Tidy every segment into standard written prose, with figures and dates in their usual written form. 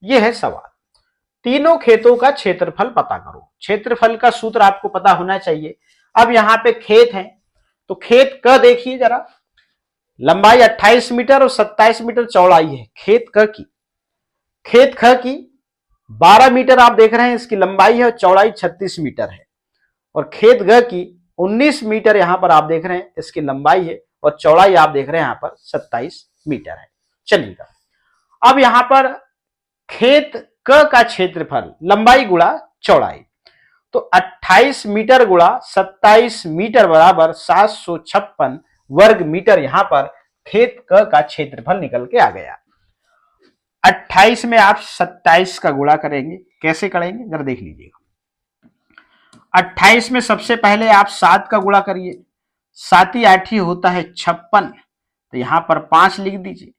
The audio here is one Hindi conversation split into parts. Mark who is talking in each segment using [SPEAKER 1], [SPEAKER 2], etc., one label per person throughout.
[SPEAKER 1] ये है सवाल। तीनों खेतों का क्षेत्रफल पता करो। क्षेत्रफल का सूत्र आपको पता होना चाहिए। अब यहां पे खेत है, तो खेत क देखिए जरा, लंबाई 28 मीटर और 27 मीटर चौड़ाई है खेत क की। खेत ख की 12 मीटर आप देख रहे हैं इसकी लंबाई है और चौड़ाई 36 मीटर है। और खेत ग की 19 मीटर यहां पर आप देख रहे हैं इसकी लंबाई है और चौड़ाई आप देख रहे हैं यहां पर 27 मीटर है। चलिएगा, अब यहां पर खेत क का क्षेत्रफल लंबाई गुणा चौड़ाई, तो 28 मीटर गुणा 27 मीटर बराबर 756 वर्ग मीटर। यहां पर खेत क का क्षेत्रफल निकल के आ गया। 28 में आप 27 का गुणा करेंगे, कैसे करेंगे जरा देख लीजिएगा। 28 में सबसे पहले आप 7 का गुणा करिए, 7 8 होता है 56, तो यहां पर 5 लिख दीजिए।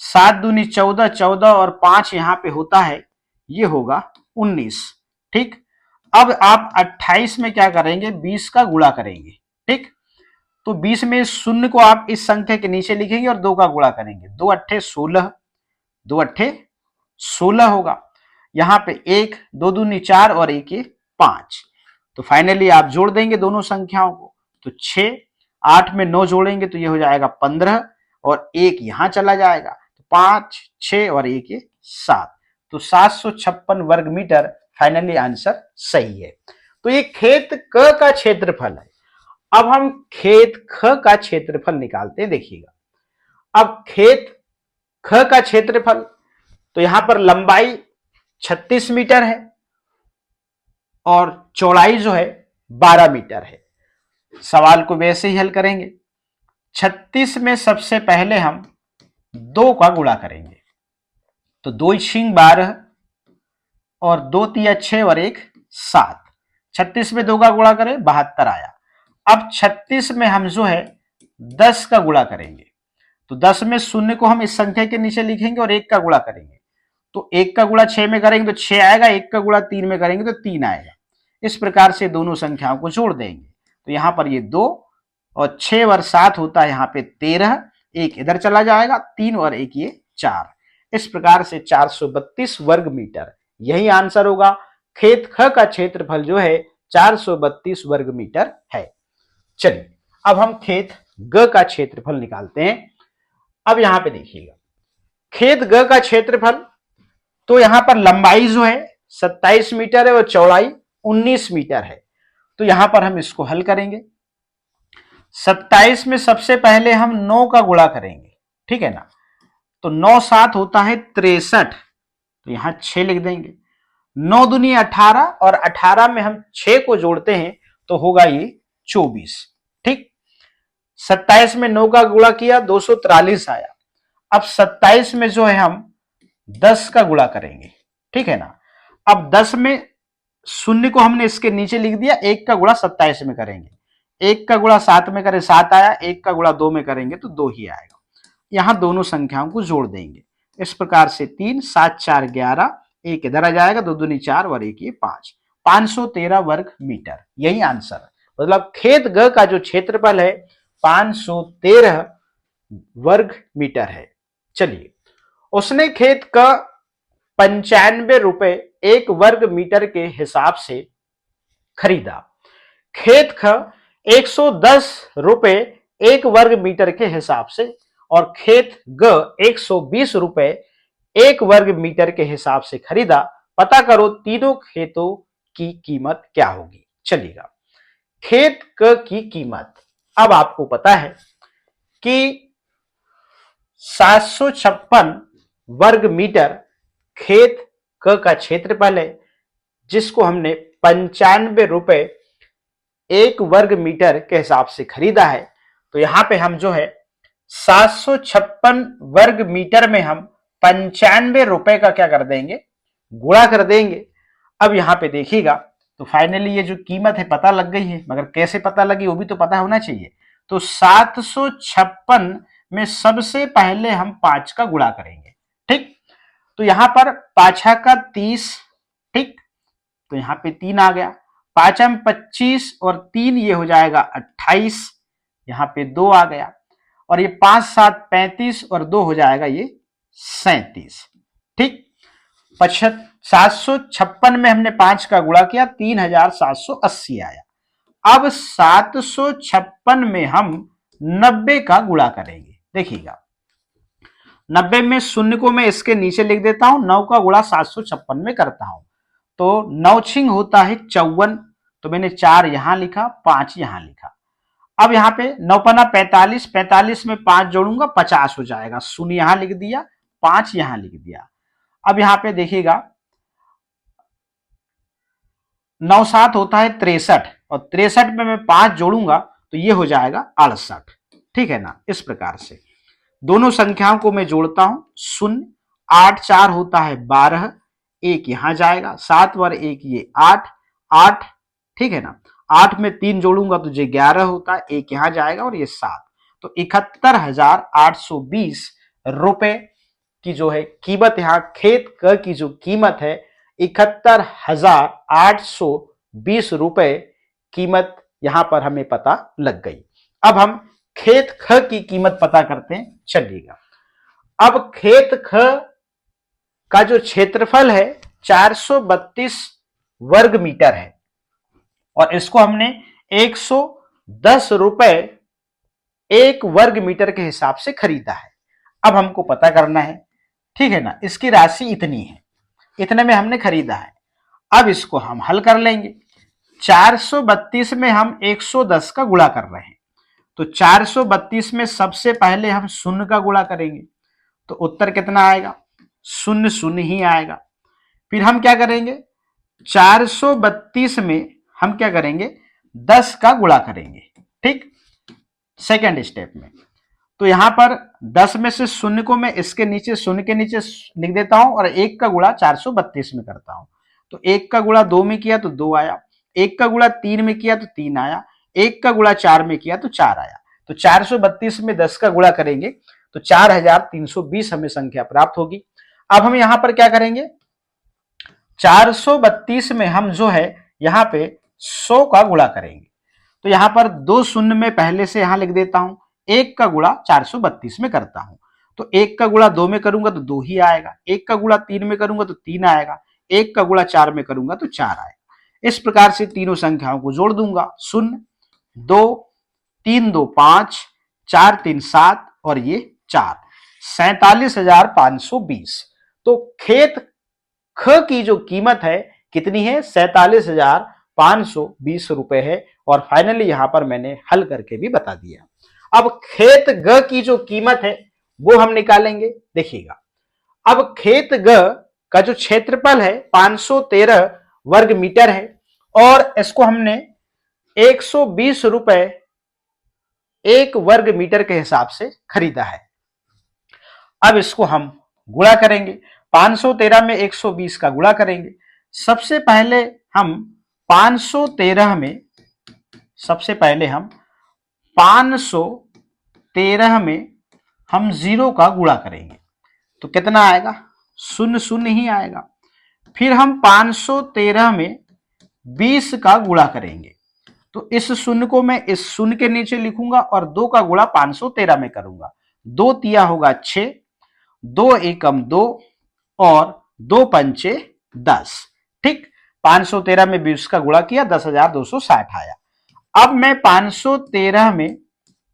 [SPEAKER 1] 7 दूनी 14, 14 और 5 यहां पे होता है, ये होगा 19। ठीक, अब आप 28 में क्या करेंगे, 20 का गुणा करेंगे। ठीक, तो 20 में शून्य को आप इस संख्या के नीचे लिखेंगे और 2 का गुणा करेंगे। 2 अट्ठे 16, 2 अट्ठे 16 होगा। यहां पे 1, 2 दूनी 4 और 1 ये 5। तो फाइनली आप जोड़ देंगे दोनों संख्याओं को, तो 6, 8 में 9 जोड़ेंगे तो ये हो जाएगा 15 और 1 यहां चला जाएगा, तो 5, 6 और 1 ये 7, तो 756 वर्ग मीटर फाइनली आंसर सही है। तो ये खेत क का क्षेत्रफल है। अब हम खेत ख का क्षेत्रफल निकालते हैं, देखिएगा। अब खेत ख का क्षेत्रफल, तो यहां पर लंबाई 36 मीटर है और चौड़ाई जो है 12 मीटर है। सवाल को वैसे ही हल करेंगे। 36 में सबसे पहले हम 2 का गुणा करेंगे, तो 2 छिंग 12 और 2 तिया 6 और 1 7। 36 में 2 का गुणा करें 72 आया। अब 36 में हम जो है 10 का गुणा करेंगे, तो 10 में शून्य को हम इस संख्या के नीचे लिखेंगे और 1 का गुणा करेंगे, तो 1 का गुणा 6 में करेंगे तो 6 आएगा, 1 का गुणा 3 में करेंगे तो 3 आएगा। इस प्रकार से दोनों संख्याओं को जोड़ देंगे, तो यहां पर ये 2 और 6 और 7 होता है यहां पे 13, 1 इधर चला जाएगा, 3 और 1 ये 4। इस प्रकार से 432 वर्ग मीटर यही आंसर होगा। खेत ख का क्षेत्रफल जो है 432 वर्ग मीटर है। चलिए, अब हम खेत ग का क्षेत्रफल निकालते हैं। अब यहां पे देखिएगा, खेत ग का क्षेत्रफल, तो यहां पर लंबाई जो है 27 मीटर है और चौड़ाई 19 मीटर है। तो यहां पर हम इसको हल करेंगे। 27 में सबसे पहले हम 9 का गुणा करेंगे, ठीक है ना, तो 9 7 होता है 63, तो यहां 6 लिख देंगे। 9 दूनी 18 और 18 में हम 6 को जोड़ते हैं तो होगा ये 24। ठीक, 27 में 9 का गुणा किया 243 आया। अब 27 में जो है हम 10 का गुणा करेंगे, ठीक है ना। अब 10 में शून्य को हमने इसके नीचे लिख दिया, 1 का गुणा 27 में करेंगे, 1 का गुणा 7 में करें 7 आया, 1 का गुणा 2 में करेंगे तो 2 ही आएगा। यहां दोनों संख्याओं को जोड़ देंगे। इस प्रकार से 3 7 4 11, 1 इधर आ जाएगा, 2 दूनी 4 और 1 ये 5, 513 वर्ग मीटर यही आंसर है। मतलब खेत ग का जो क्षेत्रफल है 513 वर्ग मीटर है। चलिए, उसने खेत का 95 रुपए 1 वर्ग मीटर के हिसाब से खरीदा। खेत का 110 रुपए 1 वर्ग मीटर के हिसाब से और खेत ग 120 रुपए 1 वर्ग मीटर के हिसाब से खरीदा। पता करो तीनों खेतों की कीमत क्या होगी। चलिएगा, खेत क की कीमत, अब आपको पता है कि 756 वर्ग मीटर खेत क का क्षेत्रफल है, जिसको हमने 95 रुपए 1 वर्ग मीटर के हिसाब से खरीदा है। तो यहां पे हम जो है 756 वर्ग मीटर में हम 95 रुपए का क्या कर देंगे, गुणा कर देंगे। अब यहां पे देखिएगा, तो फाइनली ये जो कीमत है पता लग गई है, मगर कैसे पता लगी वो भी तो पता होना चाहिए। तो 756 में सबसे पहले हम 5 का गुणा करेंगे। ठीक, तो यहां पर 5 का 30, ठीक, तो यहां पे 3 आ गया। 5 25 और 3 ये हो जाएगा 28, यहां पे 2 आ गया। और ये 5 7 35 और 2 हो जाएगा ये 37। ठीक, 756 में हमने 5 का गुणा किया, 3780 आया। अब 756 में हम 90 का गुणा करेंगे। देखिएगा, 90 में शून्य को मैं इसके नीचे लिख देता हूं, 9 का गुणा 756 में करता हूं, तो 9 छिंग होता है 54, तो मैंने 4 यहां लिखा, 5 यहां लिखा। अब यहां पे 9 पन्ना 45, 45 में 5 जोड़ूंगा 50 हो जाएगा, शून्य यहां लिख दिया, 5 यहां लिख दिया। अब यहां पे देखिएगा 9 7 होता है 63, और 63 में मैं 5 जोड़ूंगा तो ये हो जाएगा 68। ठीक है ना, इस प्रकार से दोनों संख्याओं को मैं जोड़ता हूं, 0 8 4 होता है 12, 1 यहां जाएगा, 7 और 1 ये 8 8, ठीक है ना। 8 में 3 जोड़ूंगा तो ये 11 होता है, 1 यहां जाएगा और ये 7, तो 71,820 रुपए की जो है कीमत, यहां खेत क की जो कीमत है 71,820 रुपए कीमत यहां पर हमें पता लग गई। अब हम खेत ख की कीमत पता करते हैं, चलिएगा। अब खेत ख का जो क्षेत्रफल है 432 वर्ग मीटर है, और इसको हमने 110 रुपए 1 वर्ग मीटर के हिसाब से खरीदा है। अब हमको पता करना है, ठीक है ना, इसकी राशि इतनी है, इतने में हमने खरीदा है। अब इसको हम हल कर लेंगे। 432 में हम 110 का गुणा कर रहे हैं, तो 432 में सबसे पहले हम शून्य का गुणा करेंगे, तो उत्तर कितना आएगा, 0 0 ही आएगा। फिर हम क्या करेंगे, 432 में हम क्या करेंगे, 10 का गुणा करेंगे, ठीक, सेकेंड स्टेप में। तो यहां पर 10 में से शून्य को मैं इसके नीचे, शून्य के नीचे लिख देता हूं, और 1 का गुणा 432 में करता हूं, तो 1 का गुणा 2 में किया तो 2 आया, 1 का गुणा 3 में किया तो 3 आया, 1 का गुणा 4 में किया तो 4 आया। तो 432 में 10 का गुणा करेंगे तो 4320 हमें संख्या प्राप्त होगी। अब हम यहां पर क्या करेंगे, 432 में हम जो है यहां पे 100 का गुणा करेंगे, तो यहां पर 2 शून्य में पहले से यहां लिख देता हूं, 1 का गुणा 432 में करता हूं, तो 1 का गुणा 2 में करूंगा तो 2 ही आएगा, 1 का गुणा 3 में करूंगा तो 3 आएगा, 1 का गुणा 4 में करूंगा तो 4 आएगा। इस प्रकार से तीनों संख्याओं को जोड़ दूंगा, 0 2 3 2 5 4 3 7 और ये 4, 47,520। तो खेत ख की जो कीमत है कितनी है, 47,520 रुपए है, और फाइनली यहां पर मैंने हल करके भी बता दिया। अब खेत ग की जो कीमत है वो हम निकालेंगे। देखिएगा, अब खेत ग का जो क्षेत्रफल है 513 वर्ग मीटर है, और इसको हमने 120 रुपए 1 वर्ग मीटर के हिसाब से खरीदा है। अब इसको हम गुणा करेंगे, 513 में 120 का गुणा करेंगे। सबसे पहले हम 513 में, सबसे पहले हम 513 में हम 0 का गुणा करेंगे, तो कितना आएगा, 0 0 ही आएगा। फिर हम 513 में 20 का गुणा करेंगे, तो इस शून्य को मैं इस शून्य के नीचे लिखूंगा और 2 का गुणा 513 में करूंगा, 2 तिया होगा 6, 2 एकम 2 और 2 पंचे 10, ठीक। 513 में 20 का गुणा किया, 10,260 आया। अब मैं 513 में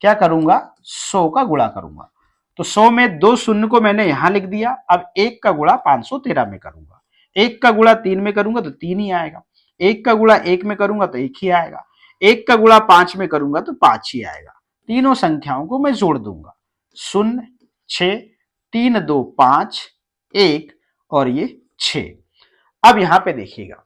[SPEAKER 1] क्या करूंगा, 100 का गुणा करूंगा, तो 100 में 2 शून्य को मैंने यहां लिख दिया। अब 1 का गुणा 513 में करूंगा, 1 का गुणा 3 में करूंगा तो 3 ही आएगा, 1 का गुणा 1 में करूंगा तो 1 ही आएगा, 1 का गुणा 5 में करूंगा तो 5 ही आएगा। तीनों संख्याओं को मैं जोड़ दूंगा, 0 6 3 2 5 1 और ये 6। अब यहां पे देखिएगा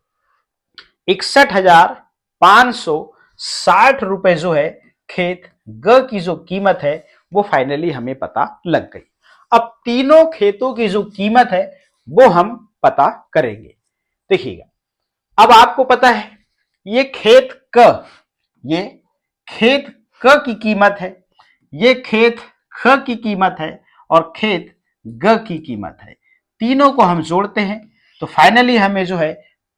[SPEAKER 1] 61,560 रुपए जो है खेत ग की जो कीमत है वो फाइनली हमें पता लग गई। अब तीनों खेतों की जो कीमत है वो हम पता करेंगे। देखिएगा, अब आपको पता है ये खेत क, ये खेत क की कीमत है, ये खेत ख की कीमत है, और खेत ग की कीमत है। तीनों को हम जोड़ते हैं तो फाइनली हमें जो है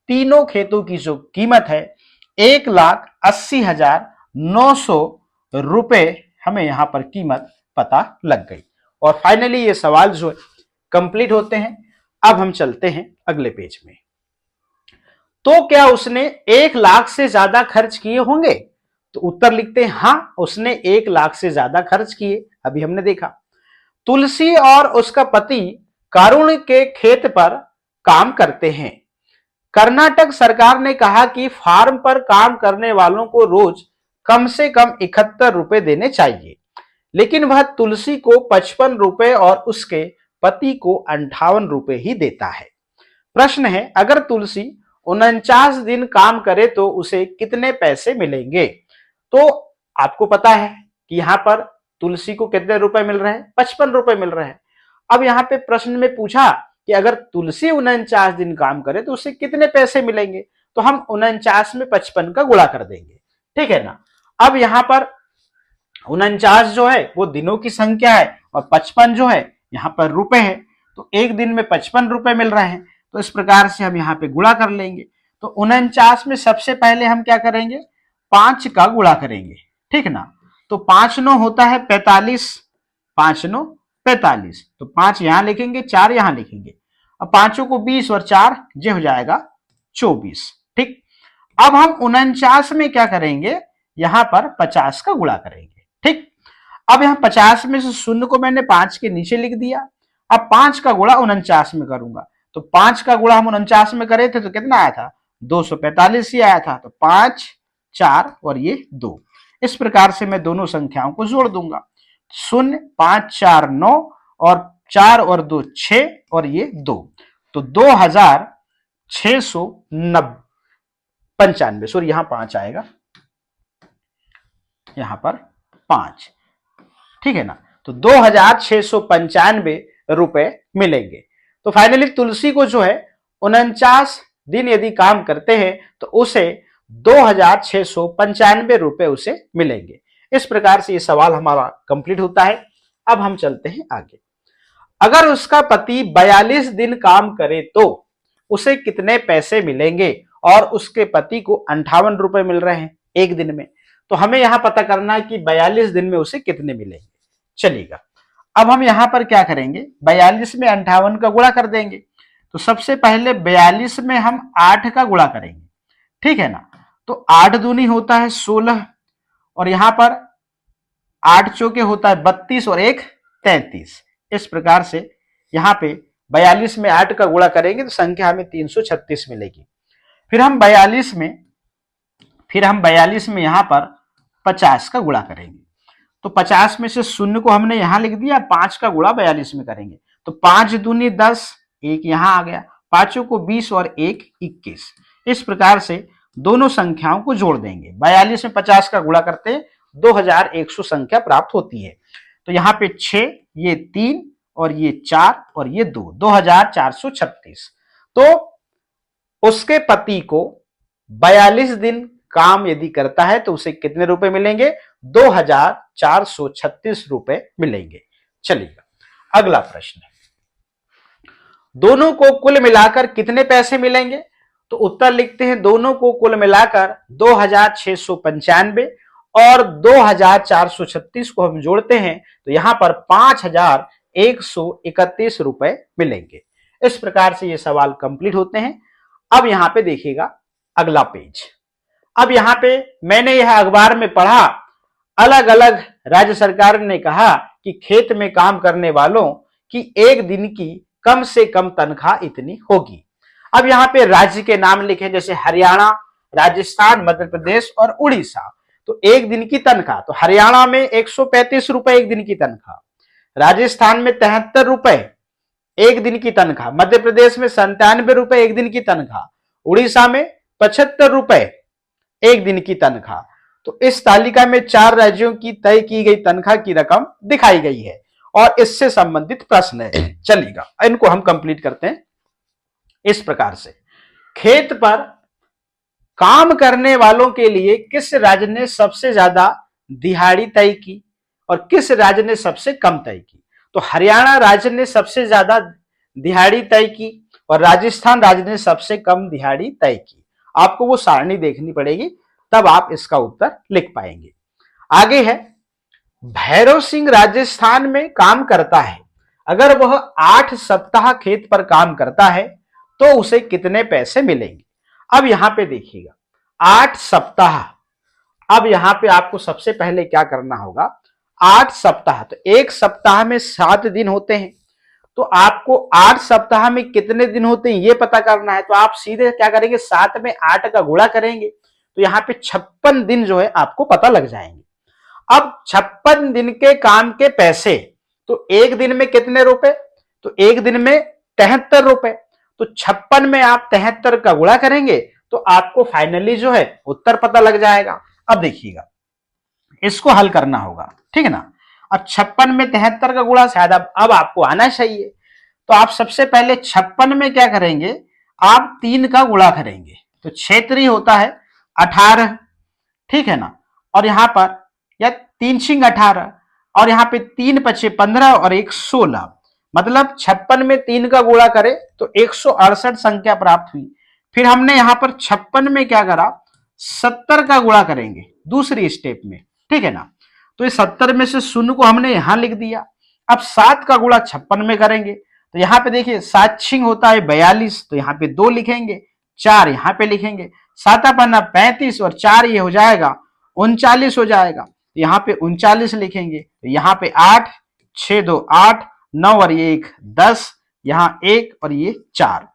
[SPEAKER 1] तीनों खेतों की जो कीमत है 1,80,900 रुपए हमें यहां पर कीमत पता लग गई। और फाइनली ये सवाल जो है कंप्लीट होते हैं। अब हम चलते हैं अगले पेज में। तो क्या उसने 1 लाख से ज्यादा खर्च किए होंगे? तो उत्तर लिखते हैं हां, उसने 1 लाख से ज्यादा खर्च किए। अभी हमने देखा तुलसी और उसका पति करुण के खेत पर काम करते हैं। कर्नाटक सरकार ने कहा कि फार्म पर काम करने वालों को रोज कम से कम 71 रुपए देने चाहिए, लेकिन वह तुलसी को 55 रुपए और उसके पति को 58 रुपए ही देता है। प्रश्न है, अगर तुलसी 49 दिन काम करे तो उसे कितने पैसे मिलेंगे? तो आपको पता है कि यहां पर तुलसी को कितने रुपए मिल रहे हैं? 55 रुपए मिल रहे हैं। अब यहां पे प्रश्न में पूछा कि अगर तुलसी 49 दिन काम करे तो उसे कितने पैसे मिलेंगे, तो हम 49 में 55 का गुणा कर देंगे, ठीक है ना। अब यहां पर 49 जो है वो दिनों की संख्या है और 55 जो है यहां पर रुपए है, तो एक दिन में 55 रुपए मिल रहे हैं, तो इस प्रकार से हम यहाँ पे गुणा कर लेंगे। तो 49 में सबसे पहले हम क्या करेंगे? 5 का गुणा करेंगे, ठीक ना। तो 5 9 होता है 45, 5 9 45, तो 5 यहां लिखेंगे, 4 यहां लिखेंगे। अब पांचों को 20 और 4 ये हो जाएगा 24, ठीक। अब हम 49 में क्या करेंगे? यहां पर 50 का गुणा करेंगे, ठीक। अब यहां 50 में से शून्य को मैंने 5 के नीचे लिख दिया। अब 5 का गुणा 49 में करूंगा, तो 5 का गुणा हम 49 में करे थे तो कितना आया था? 245 ही आया था। तो 5 4 और ये 2, इस प्रकार से मैं दोनों संख्याओं को जोड़ दूंगा। 0 5 4 9 और 4 और 2 6 और ये 2, तो 2695, सॉरी यहां 5 आएगा, यहां पर 5, ठीक है ना। तो 2695 रुपए मिलेंगे। तो फाइनली तुलसी को जो है 49 दिन यदि काम करते हैं तो उसे 2695 रुपए उसे मिलेंगे। इस प्रकार से ये सवाल हमारा कंप्लीट होता है। अब हम चलते हैं आगे। अगर उसका पति 42 दिन काम करे तो उसे कितने पैसे मिलेंगे? और उसके पति को 58 रुपए मिल रहे हैं एक दिन में, तो हमें यहां पता करना है कि 42 दिन में उसे कितने मिलेंगे। चलिएगा, अब हम यहां पर क्या करेंगे? 42 में 58 का गुणा कर देंगे। तो सबसे पहले 42 में हम 8 का गुणा करेंगे, ठीक है ना। तो 8 दूनी होता है 16, और यहां पर 8 चौके होता है 32 और 1 33। इस प्रकार से यहां पे 42 में 8 का गुणा करेंगे तो संख्या हमें 336 मिलेगी। फिर हम 42 में यहां पर 50 का गुणा करेंगे। तो 50 में से शून्य को हमने यहां लिख दिया, 5 का गुणा 42 में करेंगे। तो 5 दूनी 10, 1 यहां आ गया, पांचों को 20 और 1 21। इस प्रकार से दोनों संख्याओं को जोड़ देंगे। 42 में 50 का गुणा करते हैं 2100 संख्या प्राप्त होती है। तो यहाँ पे 6, ये 3 और ये 4 और ये 2, 2436। तो उसके पति को 42 दिन काम यदि करता है तो उसे कितने रुपए मिलेंगे? 2436 रुपए मिलेंगे। चलिए अगला प्रश्न है, दोनों को कुल मिलाकर कितने पैसे मिलेंगे? तो उत्तर लिखते हैं, दोनों को कुल मिलाकर 2695 और 2436 को हम जोड़ते हैं तो यहां पर 5131 रुपए मिलेंगे। इस प्रकार से ये सवाल कंप्लीट होते हैं। अब यहां पे देखिएगा अगला पेज। अब यहां पे मैंने यह अखबार में पढ़ा, अलग अलग राज्य सरकार ने कहा कि खेत में काम करने वालों की एक दिन की कम से कम तनख्वाह इतनी होगी। अब यहाँ पे राज्य के नाम लिखे, जैसे हरियाणा, राजस्थान, मध्य प्रदेश और उड़ीसा। तो एक दिन की तनख्वाह, तो हरियाणा में 135 रुपए एक दिन की तनख्वाह, राजस्थान में 73 रुपए एक दिन की तनख्वाह, मध्य प्रदेश में 97 रुपए एक दिन की तनख्वाह, उड़ीसा में 75 रुपए एक दिन की तनख्वाह। तो इस तालिका में 4 राज्यों की तय की गई तनख्वाह की रकम दिखाई गई है और इससे संबंधित प्रश्न है। चलिएगा इनको हम कंप्लीट करते हैं। इस प्रकार से खेत पर काम करने वालों के लिए किस राज्य ने सबसे ज्यादा दिहाड़ी तय की और किस राज्य ने सबसे कम तय की? तो हरियाणा राज्य ने सबसे ज्यादा दिहाड़ी तय की और राजस्थान राज्य ने सबसे कम दिहाड़ी तय की। आपको वो सारणी देखनी पड़ेगी, तब आप इसका उत्तर लिख पाएंगे। आगे है, भैरव सिंह राजस्थान में काम करता है। अगर वह 8 सप्ताह खेत पर काम करता है तो उसे कितने पैसे मिलेंगे। अब यहां पे देखिएगा 8 सप्ताह। अब यहां पे आपको सबसे पहले क्या करना होगा, 8 सप्ताह, तो एक सप्ताह में 7 दिन होते हैं, तो आपको 8 सप्ताह में कितने दिन होते हैं ये पता करना है। तो आप सीधे क्या करेंगे, 7 में 8 का गुणा करेंगे, तो यहाँ पे 56 दिन जो है आपको पता लग जाएंगे। अब 56 दिन के काम के पैसे, तो एक दिन में कितने रुपए, तो एक दिन में 73 रुपए, तो 56 में आप 73 का गुणा करेंगे तो आपको फाइनली जो है उत्तर पता लग जाएगा। अब देखिएगा इसको हल करना होगा, ठीक है ना। अब 56 में 73 का गुणा शायद अब आपको आना चाहिए, तो आप सबसे पहले 56 में क्या करेंगे, आप 3 का गुणा करेंगे, तो 6 होता है 18, ठीक है ना। और यहां पर या 3 छिंग 18, और यहां पे 3 पचे 15 और 1 16, मतलब 56 में 3 का गुणा करे तो 168 संख्या प्राप्त हुई। फिर हमने यहां पर 56 में क्या करा, 70 का गुणा करेंगे दूसरी स्टेप में, ठीक है ना। तो ये 70 में से शून्य को हमने यहां लिख दिया। अब 7 का गुणा 56 में करेंगे, तो यहां पे देखिए 7 छिंग होता है 42, तो यहां पे 2 लिखेंगे, 4 यहां पे लिखेंगे, 7 पन्ना 35 और 4 ये हो जाएगा 39 हो जाएगा, तो यहां पे 39 लिखेंगे, तो यहां पे 8, 6 2 8, 9 और ये 1 10, यहां 1 और ये 4,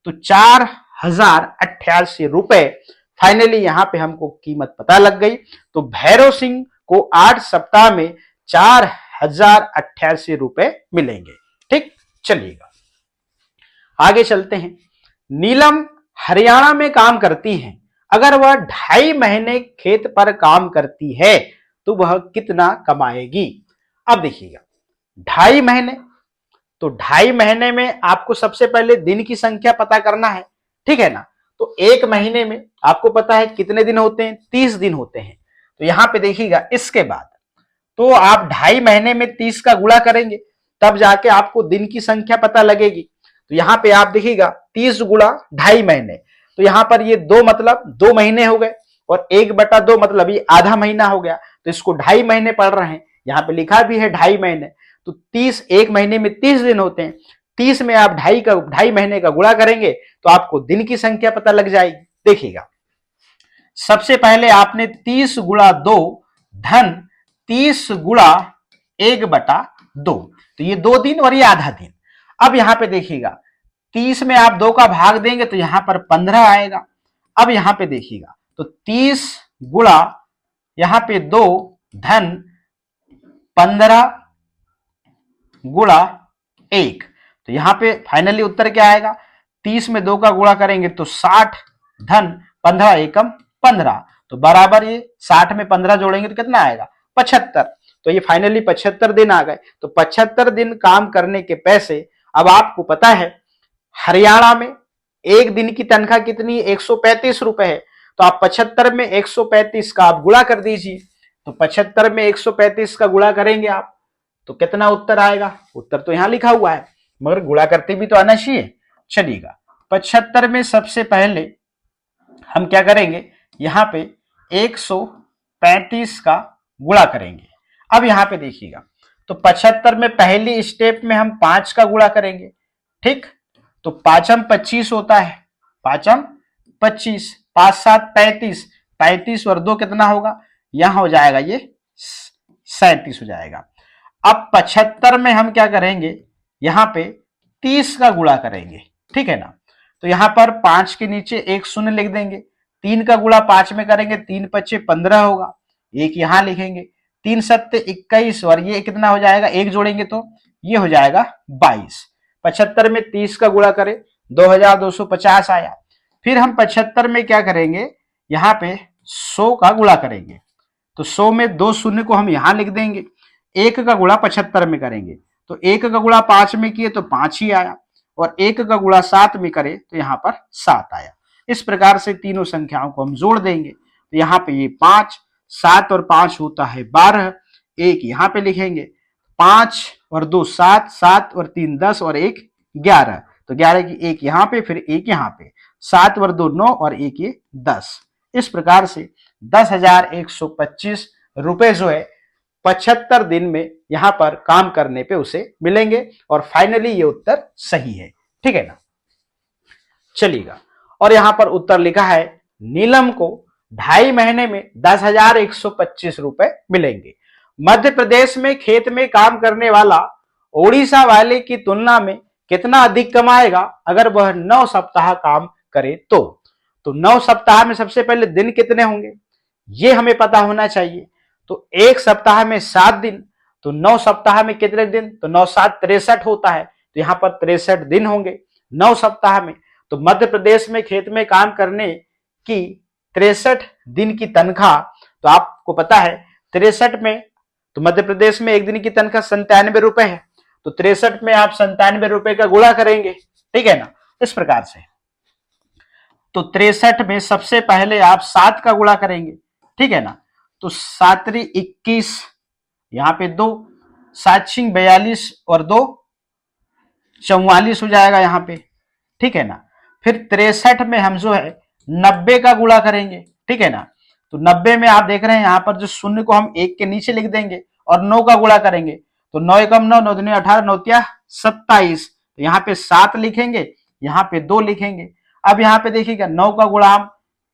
[SPEAKER 1] तो 4088 रुपए फाइनली यहां पे हमको कीमत पता लग गई। तो भैरव सिंह को 8 सप्ताह में 4088 रुपए मिलेंगे। ठीक, चलिएगा आगे चलते हैं। नीलम हरियाणा में काम करती है, अगर वह 2.5 महीने खेत पर काम करती है तो वह कितना कमाएगी। अब देखिएगा 2.5 महीने, तो 2.5 महीने में आपको सबसे पहले दिन की संख्या पता करना है, ठीक है ना। तो एक महीने में आपको पता है कितने दिन होते हैं, 30 दिन होते हैं। तो यहां पे देखिएगा इसके बाद तो आप 2.5 महीने में 30 का गुणा करेंगे, तब जाके आपको दिन की संख्या पता लगेगी। तो यहां पे आप देखिएगा 30 गुणा 2.5 महीने, तो यहां पर ये 2 मतलब 2 महीने हो गए, और 1/2 मतलब ये आधा महीना हो गया, तो इसको 2.5 महीने पढ़ रहे हैं, यहाँ पे लिखा भी है 2.5 महीने। तो 30, एक महीने में 30 दिन होते हैं, 30 में आप 2.5 महीने का गुणा करेंगे तो आपको दिन की संख्या पता लग जाएगी। देखिएगा सबसे पहले आपने 30 गुणा 2 धन 30 गुणा 1/2, तो ये 2 दिन और ये आधा दिन। अब यहां पे देखिएगा 30 में आप 2 का भाग देंगे तो यहां पर 15 आएगा। अब यहां पे देखिएगा तो 30 गुणा यहां पे 2 धन 15 गुणा 1, तो यहां पे फाइनली उत्तर क्या आएगा, 30 में 2 का गुणा करेंगे तो 60 धन 15 एकम 15, तो बराबर ये 60 में 15 जोड़ेंगे तो कितना आएगा 75, तो ये फाइनली 75 दिन आ गए। तो 75 दिन काम करने के पैसे। अब आपको पता है हरियाणा में एक दिन की तनख्वाह कितनी है, 135 रुपए है, तो आप 75 में 135 का आप गुणा कर दीजिए, तो 75 में 135 का गुणा करेंगे आप तो कितना उत्तर आएगा, उत्तर तो यहां लिखा हुआ है मगर गुणा करते भी तो आना चाहिए। चलिएगा 75 में सबसे पहले हम क्या करेंगे, यहां पे 135 का गुणा करेंगे। अब यहां पे देखिएगा तो 75 में पहली स्टेप में हम 5 का गुणा करेंगे, ठीक, तो 5 25 होता है, 5 25, 5 7 35, 35 और 2 कितना होगा, यहां हो जाएगा ये 37 हो जाएगा। अब 75 में हम क्या करेंगे, यहां पे 30 का गुणा करेंगे, ठीक है ना। तो यहां पर 5 के नीचे एक शून्य लिख देंगे, 3 का गुणा 5 में करेंगे, 3 पच्चे 15 होगा, एक यहां लिखेंगे, 3 सत्ते 21 और ये कितना हो जाएगा, एक जोड़ेंगे तो ये हो जाएगा 22। 75 में 30 का गुणा करें 2250 आया। फिर हम 75 में क्या करेंगे, यहां पे 100 का गुणा करेंगे, तो 100 में 2 शून्य को हम यहां लिख देंगे, 1 का गुणा 75 में करेंगे तो 1 का गुणा 5 में किए तो 5 ही आया, और 1 का गुणा 7 में करे तो यहां पर 7 आया। इस प्रकार से तीनों संख्याओं को हम जोड़ देंगे, तो यहां पे ये 5, 7 और 5 होता है 12, एक यहां पे लिखेंगे, 5 और 2 7, 7 और 3 10 और 1 11, तो 11 की एक यहां पे फिर एक यहां पे, 7 और 2 9 और 1 ये 10। इस प्रकार से 10,125 रुपए जो है 75 दिन में यहां पर काम करने पे उसे मिलेंगे। और फाइनली ये उत्तर सही है, ठीक है ना। चलिएगा, और यहां पर उत्तर लिखा है नीलम को 2.5 महीने में 10,125 रुपए मिलेंगे। मध्य प्रदेश में खेत में काम करने वाला ओडिशा वाले की तुलना में कितना अधिक कमाएगा अगर वह 9 सप्ताह काम करे तो 9 सप्ताह में सबसे पहले दिन कितने होंगे ये हमें पता होना चाहिए। तो एक सप्ताह में 7 दिन, तो 9 सप्ताह में कितने दिन, तो 9 7 63 होता है, तो यहां पर 63 दिन होंगे 9 सप्ताह में। तो मध्य प्रदेश में खेत में काम करने की 63 दिन की तनख्वाह, तो आपको पता है 63 में, तो मध्य प्रदेश में एक दिन की तनख्वाह 97 रुपए है, तो 63 में आप 97 रुपए का गुणा करेंगे, ठीक है ना, इस प्रकार से। तो 63 में सबसे पहले आप 7 का गुणा करेंगे, ठीक है ना, तो 7 21, यहां पे 2, 7 42 और 2 44 हो जाएगा यहां पे, ठीक है ना। फिर 63 में हम जो है 90 का गुणा करेंगे, ठीक है ना, तो 90 में आप देख रहे हैं यहां पर जो शून्य को हम 1 के नीचे लिख देंगे और 9 का गुणा करेंगे, तो 9 एकम 9, 9 दूनी 18, 9 तिया 27, तो यहाँ पे 7 लिखेंगे, यहाँ पे 2 लिखेंगे। अब यहाँ पे देखिएगा 9 का गुणा हम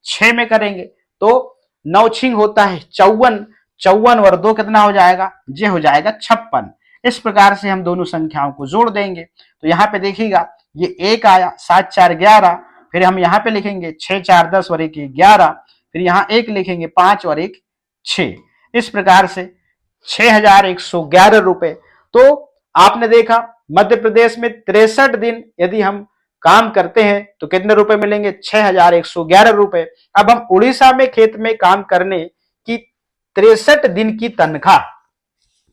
[SPEAKER 1] 6 में करेंगे, तो 9 छिंग होता है 54, 54 और 2 कितना हो जाएगा, ये हो जाएगा 56। इस प्रकार से हम दोनों संख्याओं को जोड़ देंगे, तो यहाँ पे देखिएगा ये 1 आया, 7 4 11, फिर हम यहाँ पे लिखेंगे 6 4 10 और 1 11, फिर यहाँ 1 लिखेंगे 5 और 1 6, इस प्रकार से 6,111 रुपए। तो आपने देखा मध्य प्रदेश में 63 दिन यदि हम काम करते हैं तो कितने रुपए मिलेंगे, 6,111 रुपए। अब हम उड़ीसा में खेत में काम करने की 63 दिन की तनख्वाह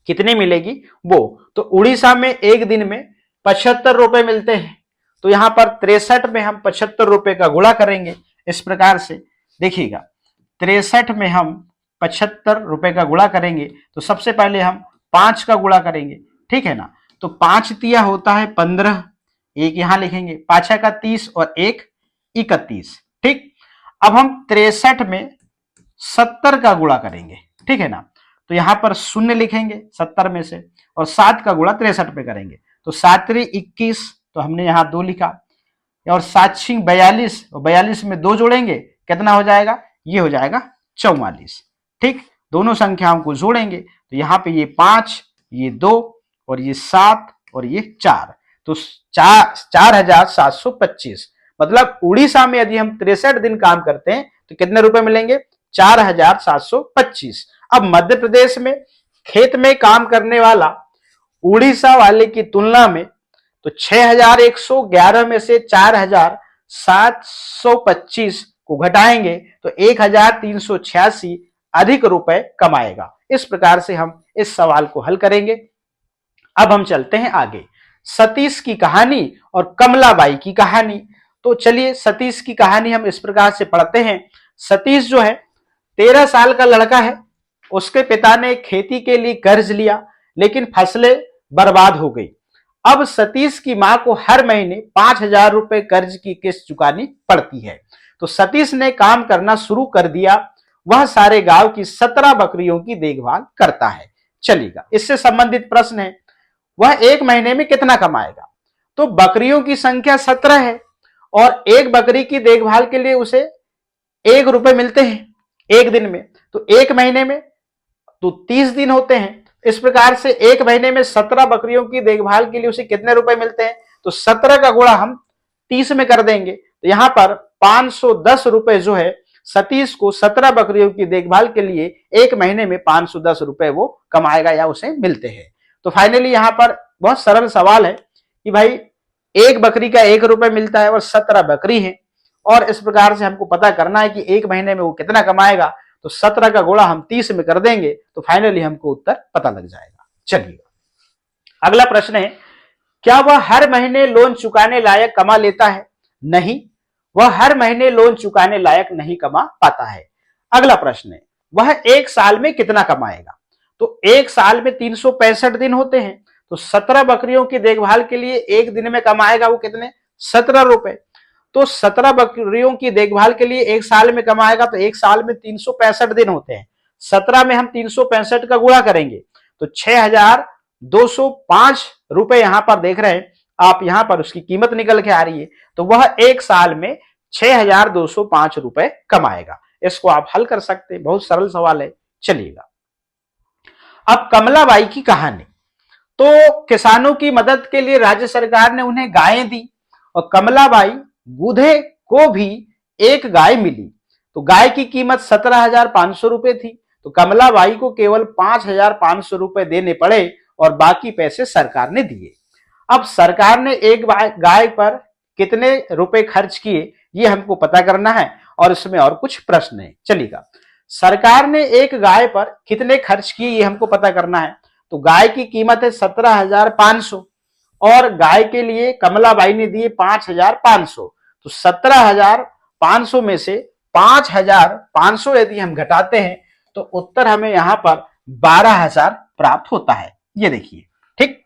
[SPEAKER 1] कितनी मिलेगी वो, तो उड़ीसा में एक दिन में 75 रुपए मिलते हैं, तो यहां पर 63 में हम 75 रुपए का गुणा करेंगे, इस प्रकार से देखिएगा 63 में हम 75 रुपए का गुणा करेंगे, तो सबसे पहले हम 5 का गुणा करेंगे, ठीक है ना, तो 5 तिया होता है 15, एक यहां लिखेंगे, 5 का 30 और 1 31, ठीक। अब हम 63 में 70 का गुणा करेंगे, ठीक है ना, तो यहां पर शून्य लिखेंगे 70 में से, और 7 का गुणा 63 पे करेंगे, तो 7 21, तो हमने यहां 2 लिखा, और 7 42, और 42 में 2 जोड़ेंगे कितना हो जाएगा, ये हो जाएगा 44, ठीक। दोनों संख्याओं को जोड़ेंगे तो यहाँ पे ये 5, ये 2 और ये 7 और ये 4, तो 4,725। मतलब उड़ीसा में यदि हम 63 दिन काम करते हैं तो कितने रुपए मिलेंगे, 4,725। अब मध्य प्रदेश में खेत में काम करने वाला उड़ीसा वाले की तुलना में, तो 6,111 में से 4,725 को घटाएंगे तो 1,386 अधिक रुपए कमाएगा। इस प्रकार से हम इस सवाल को हल करेंगे। अब हम चलते हैं आगे, सतीश की कहानी और कमलाबाई की कहानी। तो चलिए सतीश की कहानी हम इस प्रकार से पढ़ते हैं। सतीश जो है 13 साल का लड़का है, उसके पिता ने खेती के लिए कर्ज लिया लेकिन फसलें बर्बाद हो गई। अब सतीश की मां को हर महीने 5,000 रुपए कर्ज की किस्त चुकानी पड़ती है। तो सतीश ने काम करना शुरू कर दिया। वह सारे गांव की 17 बकरियों की देखभाल करता है। चलिएगा, इससे संबंधित प्रश्न है, वह एक महीने में कितना कमाएगा। तो बकरियों की संख्या 17 है और एक बकरी की देखभाल के लिए उसे 1 रुपए मिलते हैं एक दिन में, तो एक महीने में तो 30 दिन होते हैं। इस प्रकार से एक महीने में 17 बकरियों की देखभाल के लिए उसे कितने रुपए मिलते हैं, तो 17 का गुणा हम 30 में कर देंगे, तो यहां पर 510 रुपए जो है सतीश को 17 बकरियों की देखभाल के लिए एक महीने में 510 रुपए वो कमाएगा या उसे मिलते हैं। तो फाइनली यहां पर बहुत सरल सवाल है कि भाई एक बकरी का 1 रुपए मिलता है और 17 बकरी है, और इस प्रकार से हमको पता करना है कि एक महीने में वो कितना कमाएगा। तो 17 का गुणा हम 30 में कर देंगे तो फाइनली हमको उत्तर पता लग जाएगा। चलिए अगला प्रश्न है, क्या वह हर महीने लोन चुकाने लायक कमा लेता है। नहीं, वह हर महीने लोन चुकाने लायक नहीं कमा पाता है। अगला प्रश्न है, वह एक साल में कितना कमाएगा। तो एक साल में 365 दिन होते हैं, तो 17 बकरियों की देखभाल के लिए एक दिन में कमाएगा वो कितने, 17 रुपए। तो 17 बकरियों की देखभाल के लिए एक साल में कमाएगा, तो एक साल में 365 दिन होते हैं, 17 में हम 365 का गुणा करेंगे तो 6,205 रुपए यहां पर देख रहे हैं आप, यहां पर उसकी कीमत निकल के आ रही है। तो वह एक साल में 6,205 रुपए कमाएगा। इसको आप हल कर सकते हैं, बहुत सरल सवाल है। चलिएगा, अब कमलाबाई की कहानी। तो किसानों की मदद के लिए राज्य सरकार ने उन्हें गायें दी और कमलाबाई गूधे को भी एक गाय मिली। तो गाय की कीमत 17,500 रुपए थी। तो कमलाबाई को केवल 5,500 रुपए देने पड़े और बाकी पैसे सरकार ने दिए। अब सरकार ने एक गाय पर कितने रुपए खर्च किए ये हमको पता करना है और इसमें और कुछ प्रश्न है। चलिएगा, सरकार ने एक गाय पर कितने खर्च किए ये हमको पता करना है। तो गाय की कीमत है 17,500 और गाय के लिए कमलाबाई ने दिए 5,500। तो 17,500 में से 5,500 यदि हम घटाते हैं तो उत्तर हमें यहां पर 12,000 प्राप्त होता है। ये देखिए, ठीक।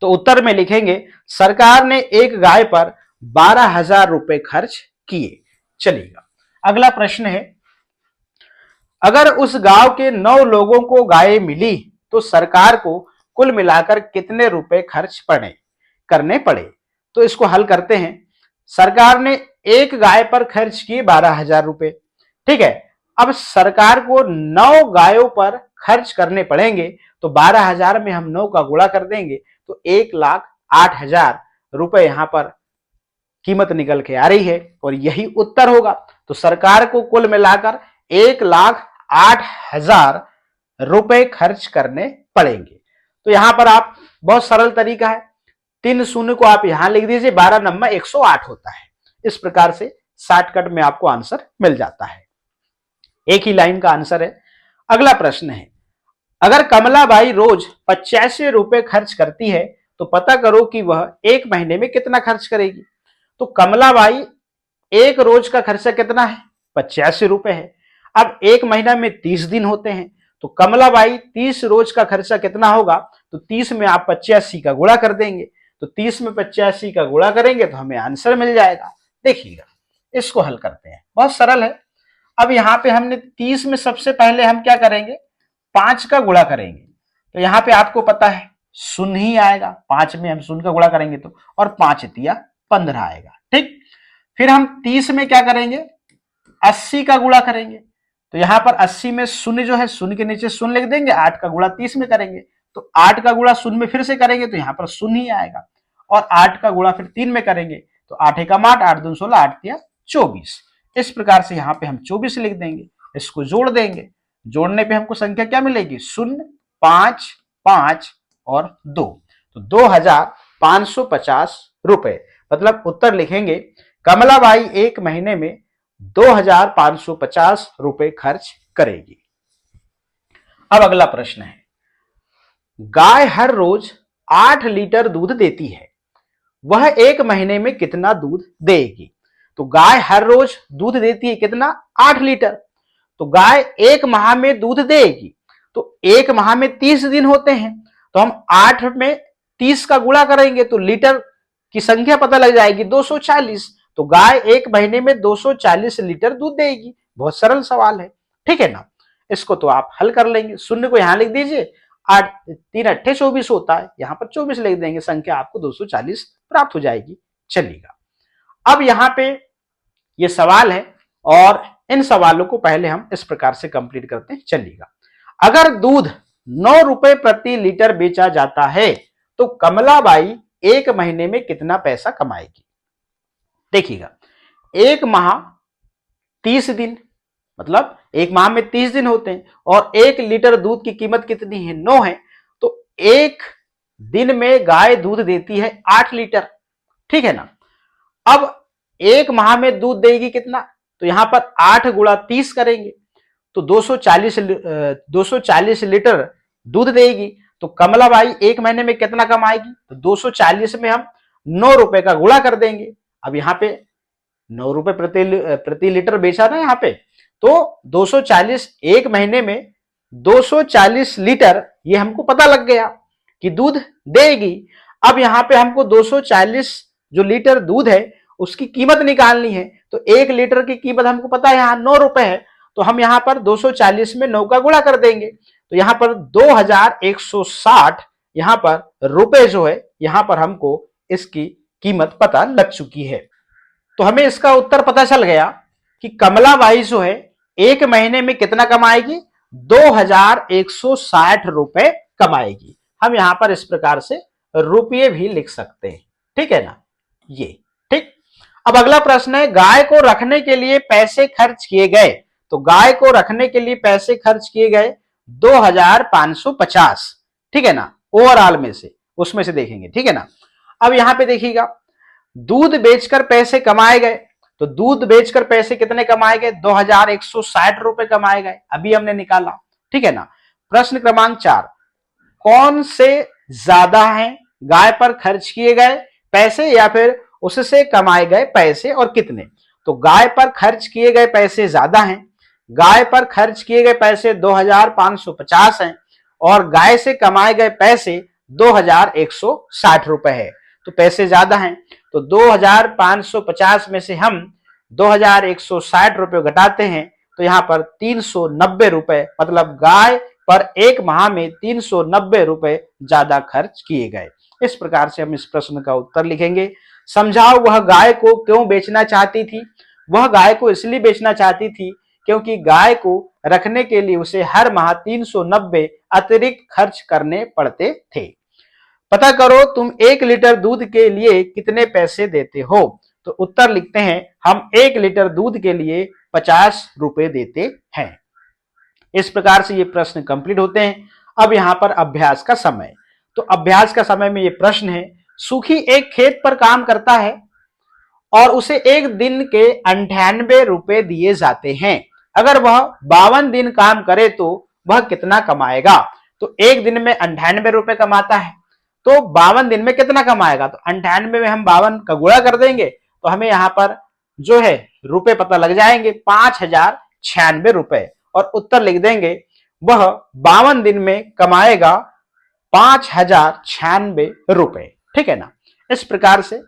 [SPEAKER 1] तो उत्तर में लिखेंगे सरकार ने एक गाय पर 12,000 रुपए खर्च किए। चलिएगा, अगला प्रश्न है, अगर उस गांव के 9 लोगों को गाय मिली तो सरकार को कुल मिलाकर कितने रुपए खर्च करने पड़े। तो इसको हल करते हैं। सरकार ने एक गाय पर खर्च किए 12,000 रुपए, ठीक है। अब सरकार को 9 गायों पर खर्च करने पड़ेंगे तो 12,000 में हम 9 का गुणा कर देंगे तो 1,08,000 रुपए यहां पर कीमत निकल के आ रही है और यही उत्तर होगा। तो सरकार को कुल मिलाकर 1,08,000 रुपए खर्च करने पड़ेंगे। तो यहां पर आप बहुत सरल तरीका है, 3 शून्य को आप यहां लिख दीजिए, 12 नंबर 108 होता है। इस प्रकार से शॉर्टकट में आपको आंसर मिल जाता है, एक ही लाइन का आंसर है। अगला प्रश्न है, अगर कमलाबाई रोज 85 रुपए खर्च करती है तो पता करो कि वह एक महीने में कितना खर्च करेगी। तो कमलाबाई एक रोज का खर्चा कितना है, 85 रुपए है। अब एक महीना में 30 दिन होते हैं तो कमलाबाई 30 रोज का खर्चा कितना होगा। तो 30 में आप 85 का गुणा कर देंगे तो 30 में 85 का गुणा करेंगे तो हमें आंसर मिल जाएगा। देखिएगा, इसको हल करते हैं, बहुत सरल है। अब यहां पे हमने 30 में सबसे पहले हम क्या करेंगे, 5 का गुणा करेंगे। तो यहां पे आपको पता है शून्य ही आएगा, 5 में हम शून्य का गुणा करेंगे तो, और 5 तिया 15 आएगा, ठीक। फिर हम 30 में क्या करेंगे, 80 का गुणा करेंगे। तो यहां पर 80 में शून्य जो है, शून्य के नीचे शून्य लिख देंगे, 8 का गुणा 30 में करेंगे तो 8 का गुणा शून्य में फिर से करेंगे तो यहां पर शून्य ही आएगा, और 8 का गुणा फिर 3 में करेंगे तो 8 एकम 8, 8 दूनी 16, 8 तिया 24। इस प्रकार से यहां पे हम 24 लिख देंगे, इसको जोड़ देंगे, जोड़ने पे हमको संख्या क्या मिलेगी, 0, 5, 5 और 2, तो 2,550 रुपए। मतलब उत्तर लिखेंगे कमलाबाई एक महीने में 2,550 रुपए खर्च करेगी। अब अगला प्रश्न है, गाय हर रोज 8 लीटर दूध देती है, वह एक महीने में कितना दूध देगी। तो गाय हर रोज दूध देती है कितना, 8 लीटर। तो गाय एक माह में दूध देगी, तो एक माह में 30 दिन होते हैं तो हम 8 में 30 का गुणा करेंगे तो लीटर की संख्या पता लग जाएगी, 240। तो गाय एक महीने में 240 लीटर दूध देगी। बहुत सरल सवाल है, ठीक है ना। इसको तो आप हल कर लेंगे, शून्य को यहां लिख दीजिए, 8 3 8 24 होता है, यहां पर 24 लिख देंगे, संख्या आपको 240 प्राप्त हो जाएगी। चलिएगा, अब यहां पे ये सवाल है और इन सवालों को पहले हम इस प्रकार से कंप्लीट करते हैं। चलिएगा, अगर दूध 9 रुपए प्रति लीटर बेचा जाता है तो कमलाबाई एक महीने में कितना पैसा कमाएगी। देखिएगा, एक माह 30 दिन, मतलब एक माह में 30 दिन होते हैं और 1 लीटर दूध की कीमत कितनी है, 9 है। तो एक दिन में गाय दूध देती है 8 लीटर, ठीक है ना। अब एक माह में दूध देगी कितना, तो यहां पर 8 गुणा 30 करेंगे तो 240 लीटर दूध देगी। तो कमलाबाई एक महीने में कितना कमाएगी, तो 240 में हम 9 रुपए का गुणा कर देंगे। अब यहाँ पे 9 रुपए प्रति लीटर बेचा ना यहाँ पे, तो 240 एक महीने में 240 लीटर, ये हमको पता लग गया कि दूध देगी। अब यहाँ पे हमको 240 जो लीटर दूध है उसकी कीमत निकालनी है। तो 1 लीटर की कीमत हमको पता है यहाँ 9 रुपए है, तो हम यहां पर 240 में 9 का गुणा कर देंगे, तो यहां पर 2160 यहां पर रुपए जो है, यहां पर हमको इसकी कीमत पता लग चुकी है। तो हमें इसका उत्तर पता चल गया कि कमला बाई जो है एक महीने में कितना कमाएगी, 2160 रुपए कमाएगी। हम यहां पर इस प्रकार से रुपये भी लिख सकते हैं, ठीक है ना, ये ठीक। अब अगला प्रश्न है, गाय को रखने के लिए पैसे खर्च किए गए। तो गाय को रखने के लिए पैसे खर्च किए गए 2550, ठीक है ना, ओवरऑल में से, उसमें से देखेंगे, ठीक है ना। अब यहां पे देखिएगा, दूध बेचकर पैसे कमाए गए, तो दूध बेचकर पैसे कितने कमाए गए, 2160 रुपए कमाए गए, अभी हमने निकाला, ठीक है ना। प्रश्न क्रमांक 4, कौन से ज्यादा है, गाय पर खर्च किए गए पैसे या फिर उससे कमाए गए पैसे और कितने। तो गाय पर खर्च किए गए पैसे ज्यादा हैं, गाय पर खर्च किए गए पैसे 2550 हैं और गाय से कमाए गए पैसे 2160 रुपए है, तो पैसे ज्यादा हैं। तो 2550 में से हम 2160 रुपए घटाते हैं, तो यहां पर 390 रुपए, मतलब गाय पर एक माह में 390 रुपए ज्यादा खर्च किए गए। इस प्रकार से हम इस प्रश्न का उत्तर लिखेंगे। समझाओ वह गाय को क्यों बेचना चाहती थी। वह गाय को इसलिए बेचना चाहती थी क्योंकि गाय को रखने के लिए उसे हर माह 390 अतिरिक्त खर्च करने पड़ते थे। पता करो तुम 1 लीटर दूध के लिए कितने पैसे देते हो। तो उत्तर लिखते हैं, हम 1 लीटर दूध के लिए 50 रुपए देते हैं। इस प्रकार से ये प्रश्न कंप्लीट होते हैं। अब यहां पर अभ्यास का समय, तो अभ्यास का समय में ये प्रश्न है, सुखी एक खेत पर काम करता है और उसे एक दिन के 98 रुपए दिए जाते हैं। अगर वह 52 दिन काम करे तो वह कितना कमाएगा। तो एक दिन में 98 रुपए कमाता है, तो 52 दिन में कितना कमाएगा। तो 98 में हम 52 का गुणा कर देंगे, तो हमें यहां पर जो है रुपए पता लग जाएंगे, 5096 रुपए, और उत्तर लिख देंगे, वह 52 दिन में कमाएगा 5096 रुपए, ठीक है ना। इस प्रकार से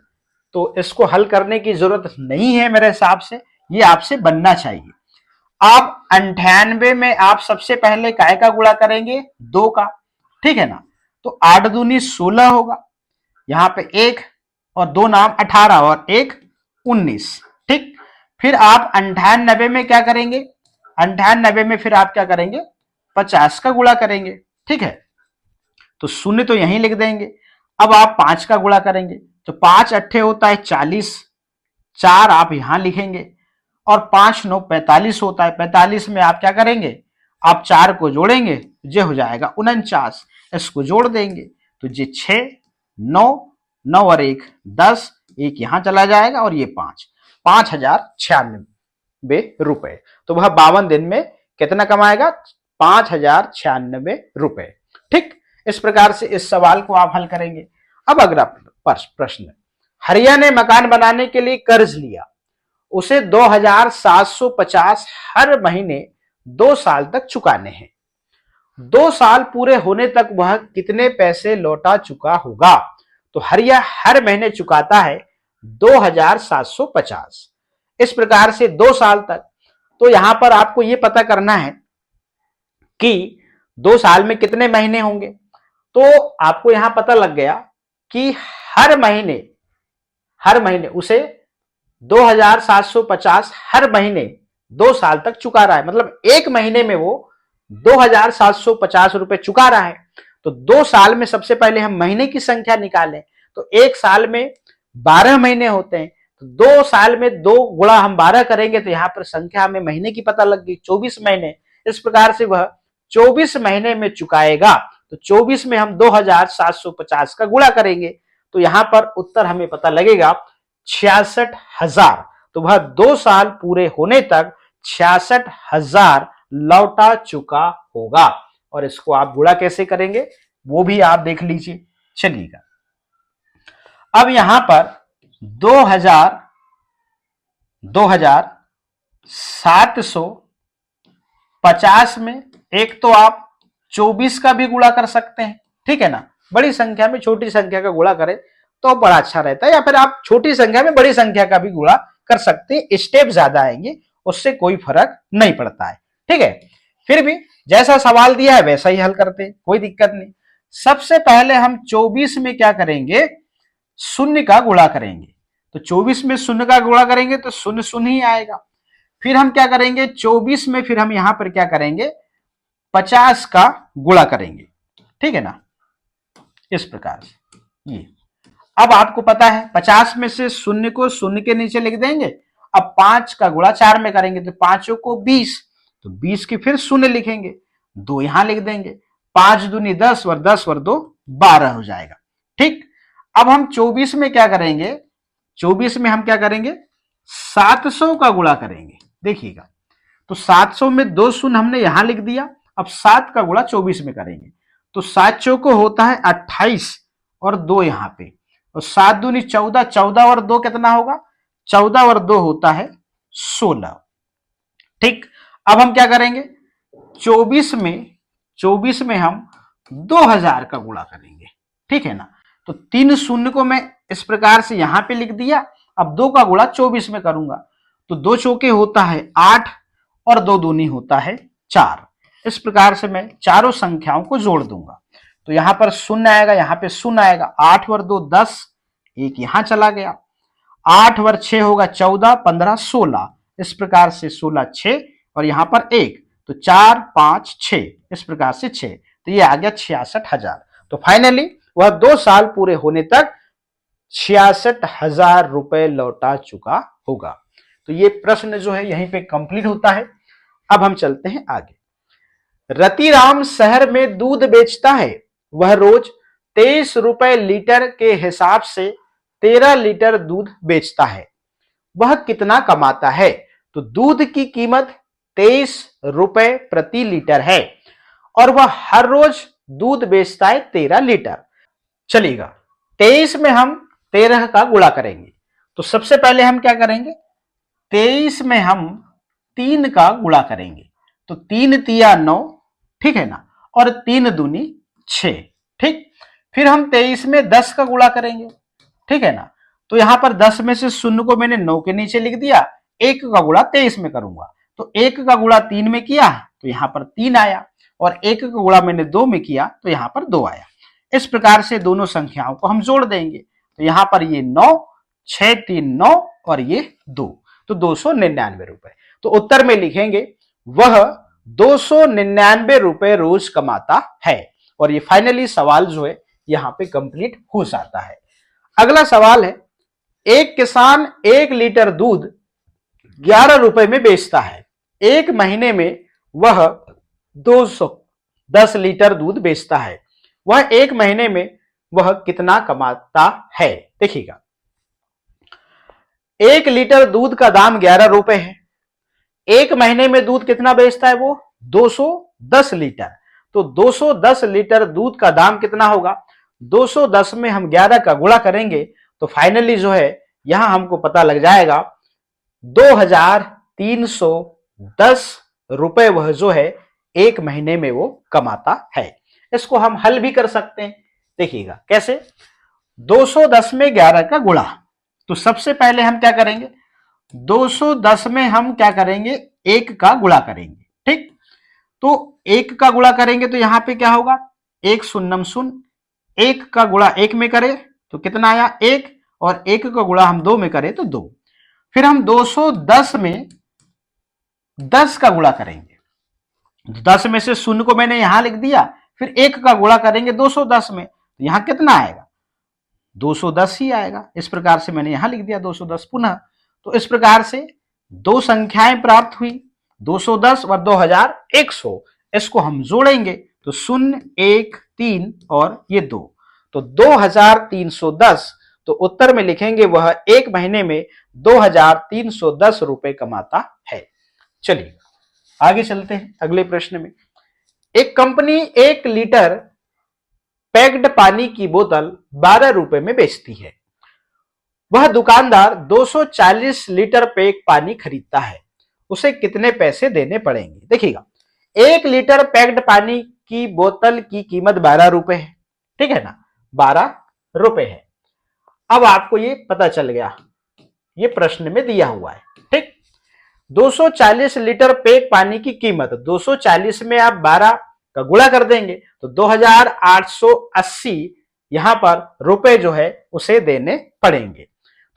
[SPEAKER 1] तो इसको हल करने की जरूरत नहीं है मेरे हिसाब से, ये आपसे बनना चाहिए। आप 98 में आप सबसे पहले काय का गुणा करेंगे, 2 का, ठीक है ना। तो 8 दूनी 16 होगा, यहां पे 1 और 2 नाम 18 और 1 19, ठीक। फिर आप 98 में क्या करेंगे, 98 में फिर आप क्या करेंगे, 50 का गुणा करेंगे, ठीक है। तो शून्य तो यहीं लिख देंगे। अब आप 5 का गुणा करेंगे, तो 5 अट्ठे होता है 40, 4 आप यहां लिखेंगे, और 5 9 45 होता है। 45 में आप क्या करेंगे, आप 4 को जोड़ेंगे, ये हो जाएगा 49, इसको जोड़ देंगे तो ये 6 9 9 और 1 10, 1 यहां चला जाएगा और ये 5, 5096 रुपए। तो वह 52 दिन में कितना कमाएगा, 5096 रुपए, ठीक। इस प्रकार से इस सवाल को आप हल करेंगे। अब अगला प्रश्न, हरिया ने मकान बनाने के लिए कर्ज लिया, उसे 2750 हर महीने 2 साल तक चुकाने हैं। 2 साल पूरे होने तक वह कितने पैसे लौटा चुका होगा। तो हरिया हर महीने चुकाता है 2750, इस प्रकार से 2 साल तक। तो यहां पर आपको यह पता करना है कि 2 साल में कितने महीने होंगे। तो आपको यहां पता लग गया कि हर महीने उसे 2750 हर महीने 2 साल तक चुका रहा है, मतलब एक महीने में वो 2750 रुपए चुका रहा है। तो 2 साल में सबसे पहले हम महीने की संख्या निकालें, तो एक साल में 12 महीने होते हैं, तो 2 साल में 2 गुणा हम 12 करेंगे, तो यहां पर संख्या हमें महीने की पता लग गई, 24 महीने। इस प्रकार से वह 24 महीने में चुकाएगा। तो 24 में हम 2750 का गुणा करेंगे, तो यहां पर उत्तर हमें पता लगेगा 66,000। तो वह 2 साल पूरे होने तक 66,000 लौटा चुका होगा। और इसको आप गुणा कैसे करेंगे वो भी आप देख लीजिए, चलिएगा। अब यहां पर 2750 में एक तो आप 24 का भी गुणा कर सकते हैं, ठीक है ना। बड़ी संख्या में छोटी संख्या का गुणा करें तो बड़ा अच्छा रहता है, या फिर आप छोटी संख्या में बड़ी संख्या का भी गुणा कर सकते हैं, स्टेप ज्यादा आएंगे उससे कोई फर्क नहीं पड़ता है। ठीक है, फिर भी जैसा सवाल दिया है वैसा ही हल करते हैं, कोई दिक्कत नहीं। सबसे पहले हम 24 में क्या करेंगे, शून्य का गुणा करेंगे। तो 24 में शून्य का गुणा करेंगे तो शून्य शून्य ही आएगा। फिर हम क्या करेंगे 24 में, फिर हम यहां पर क्या करेंगे 50 का गुणा करेंगे। ठीक है ना, इस प्रकार से ये। अब आपको पता है 50 में से शून्य को शून्य के नीचे लिख देंगे। अब 5 का गुणा 4 में करेंगे तो 5 को 20, तो 20 की फिर शून्य लिखेंगे, 2 यहां लिख देंगे, 5 दूनी 10 और 10 और 2 12 हो जाएगा। ठीक, अब हम 24 में क्या करेंगे, 24 में हम क्या करेंगे 700 का गुणा करेंगे। देखिएगा, तो 700 में 2 शून्य हमने यहां लिख दिया। अब 7 का गुणा 24 में करेंगे तो 7 चौको होता है 28 और 2 यहां पे, और 7 दूनी 14, 14 और 2 कितना होगा, 14 और 2 होता है 16। ठीक, अब हम क्या करेंगे 24 में हम 2000 का गुणा करेंगे। ठीक है ना, तो 3 शून्य को मैं इस प्रकार से यहां पे लिख दिया। अब 2 का गुणा 24 में करूंगा तो 2 चौके होता है 8 और 2 दूनी होता है 4। इस प्रकार से मैं चारों संख्याओं को जोड़ दूंगा तो यहां पर शून्य आएगा, यहां पे शून्य आएगा, 8 और 2 10, एक यहां चला गया, 8 वर 6 होगा 14, 15 16, इस प्रकार से 16 6 और यहां पर 1, तो 4 5 6, इस प्रकार से 6, तो ये आ गया 66,000। तो फाइनली वह 2 साल पूरे होने तक 66,000 रुपए लौटा चुका होगा। तो ये प्रश्न जो है यहीं पे कंप्लीट होता है। अब हम चलते हैं आगे। रतिराम शहर में दूध बेचता है, वह रोज 23 रुपए लीटर के हिसाब से 13 लीटर दूध बेचता है, वह कितना कमाता है। तो दूध की कीमत 23 रुपए प्रति लीटर है और वह हर रोज दूध बेचता है 13 लीटर। चलिएगा, 23 में हम 13 का गुणा करेंगे। तो सबसे पहले हम क्या करेंगे 23 में हम 3 का गुणा करेंगे, तो 3 तिया 9, ठीक है ना, और 3 दूनी 6। ठीक, फिर हम 23 में 10 का गुणा करेंगे। ठीक है ना, तो यहां पर 10 में से शून्य को मैंने 9 के नीचे लिख दिया, 1 का गुणा 23 में करूंगा तो 1 का गुणा 3 में किया तो यहां पर 3 आया, और 1 का गुणा मैंने 2 में किया तो यहां पर 2 आया। इस प्रकार से दोनों संख्याओं को हम जोड़ देंगे, तो यहां पर ये 9, 6 3 9 और ये 2, तो 299 रुपए। तो उत्तर में लिखेंगे वह 299 रुपए रोज कमाता है। और ये फाइनली सवाल जो है यहां पे कंप्लीट हो जाता है। अगला सवाल है, एक किसान 1 लीटर दूध 11 रुपए में बेचता है, एक महीने में वह 210 लीटर दूध बेचता है, वह एक महीने में वह कितना कमाता है। देखिएगा, 1 लीटर दूध का दाम 11 रुपए है, एक महीने में दूध कितना बेचता है वो 210 लीटर, तो 210 लीटर दूध का दाम कितना होगा, 210 में हम 11 का गुणा करेंगे तो फाइनली जो है यहां हमको पता लग जाएगा 2310 रुपए वह जो है एक महीने में वो कमाता है। इसको हम हल भी कर सकते हैं। देखिएगा कैसे, 210 में 11 का गुणा, तो सबसे पहले हम क्या करेंगे 210 में हम क्या करेंगे 1 का गुणा करेंगे। ठीक, तो 1 का गुणा करेंगे तो यहां पे क्या होगा 1 शून्यम शून्य, 1 का गुणा 1 में करें तो कितना आया 1, और 1 का गुणा हम 2 में करें तो 2। फिर हम 210 में 10 का गुणा करेंगे, 10 में से शून्य को मैंने यहां लिख दिया, फिर 1 का गुणा करेंगे 210 में, तो यहां कितना आएगा 210 ही आएगा। इस प्रकार से मैंने यहां लिख दिया 210 पुनः। तो इस प्रकार से दो संख्याएं प्राप्त हुई, 210 और 2100, इसको हम जोड़ेंगे तो 0 1 3 और ये 2, तो 2310। तो उत्तर में लिखेंगे वह एक महीने में 2310 रुपए कमाता है। चलिए आगे चलते हैं अगले प्रश्न में। एक कंपनी 1 लीटर पैक्ड पानी की बोतल 12 रुपए में बेचती है, वह दुकानदार 240 लीटर पैक पानी खरीदता है, उसे कितने पैसे देने पड़ेंगे। देखिएगा, 1 लीटर पैक्ड पानी की बोतल की कीमत 12 रुपए है, ठीक है ना, 12 रुपए है। अब आपको ये पता चल गया, ये प्रश्न में दिया हुआ है। ठीक, 240 लीटर पैक पानी की कीमत, 240 में आप 12 का गुणा कर देंगे तो 2880 यहां पर रुपए जो है उसे देने पड़ेंगे।